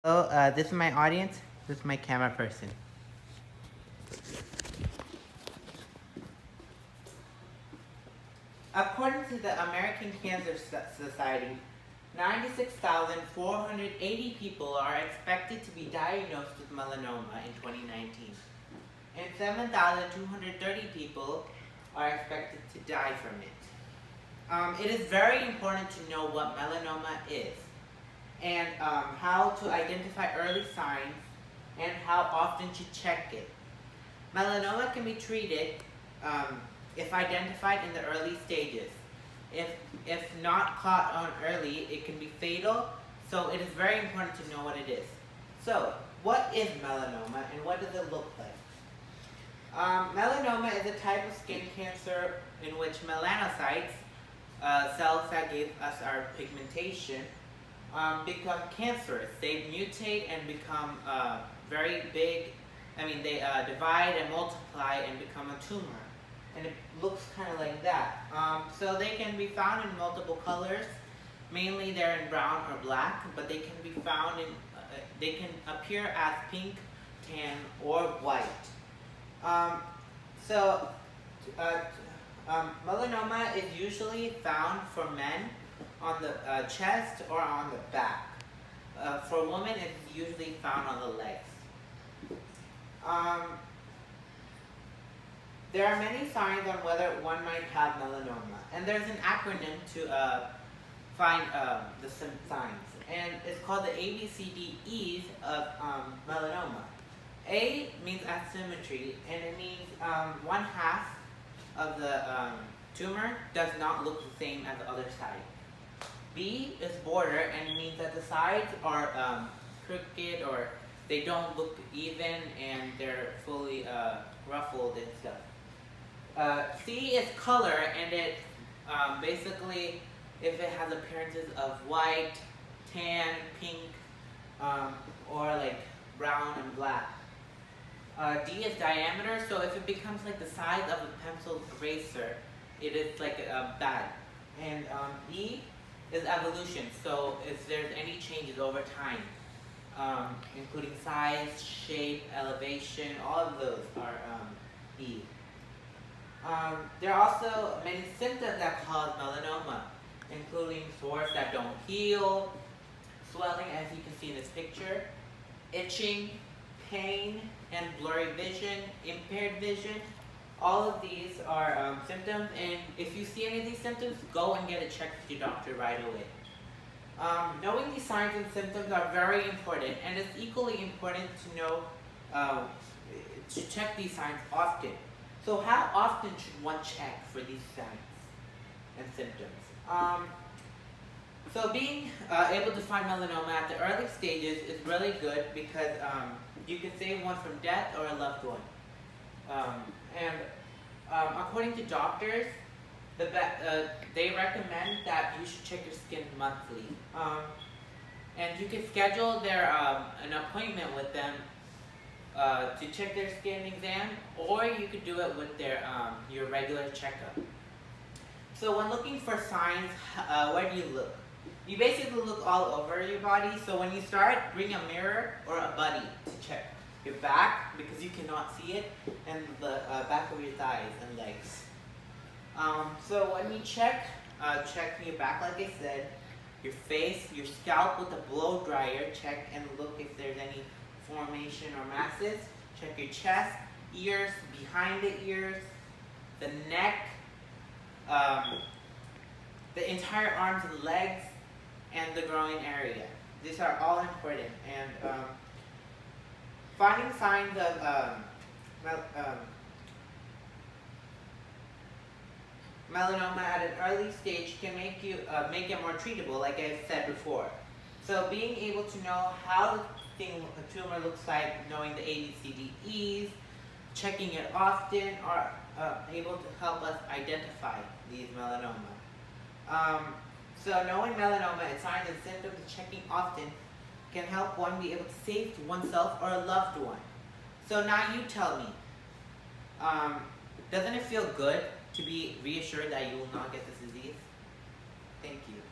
Hello, this is my audience. This is my camera person. According to the American Cancer Society, 96,480 people are expected to be diagnosed with melanoma in 2019, and 7,230 people are expected to die from it. It is very important to know what melanoma is, and how to identify early signs, and how often to check it. Melanoma can be treated if identified in the early stages. If not caught on early, it can be fatal, so it is very important to know what it is. So, what is melanoma and what does it look like? Melanoma is a type of skin cancer in which melanocytes, cells that give us our pigmentation, become cancerous. They mutate and become very big. They divide and multiply and become a tumor. And it looks kind of like that. So they can be found in multiple colors. Mainly they're in brown or black, but they can be found in, they can appear as pink, tan, or white. Melanoma is usually found for men on the chest or on the back. For women, it's usually found on the legs. There are many signs on whether one might have melanoma, and there's an acronym to find the signs, and it's called the ABCDEs of melanoma. A means asymmetry, and it means one half of the tumor does not look the same as the other side. B is border, and it means that the sides are crooked, or they don't look even, and they're fully ruffled and stuff. C is color, and it basically, if it has appearances of white, tan, pink, or like brown and black. D is diameter, so if it becomes like the size of a pencil eraser, it is like bad. And E is evolution, so if there's any changes over time, including size, shape, elevation, all of those are E. There are also many symptoms that cause melanoma, including sores that don't heal, swelling as you can see in this picture, itching, pain, and blurry vision, impaired vision. All of these are symptoms, and if you see any of these symptoms, go and get it checked with your doctor right away. Knowing these signs and symptoms are very important, and it's equally important to know to check these signs often. So how often should one check for these signs and symptoms? So being able to find melanoma at the early stages is really good because you can save one from death or a loved one. According to doctors, they recommend that you should check your skin monthly. And you can schedule an appointment with them to check their skin exam, or you could do it with your regular checkup. So when looking for signs, where do you look? You basically look all over your body. So when you start, bring a mirror or a buddy to check your back, because you cannot see it, and the back of your thighs and legs. So when you check your back, like I said, your face, your scalp with a blow dryer, check and look if there's any formation or masses. Check your chest, ears, behind the ears, the neck, the entire arms and legs, and the groin area. These are all important. And finding signs of melanoma at an early stage can make it more treatable, like I said before. So being able to know how the tumor looks like, knowing the ABCDEs, checking it often, are able to help us identify these melanoma. So knowing melanoma and signs and symptoms and checking often can help one be able to save oneself or a loved one. So now you tell me, doesn't it feel good to be reassured that you will not get this disease? Thank you.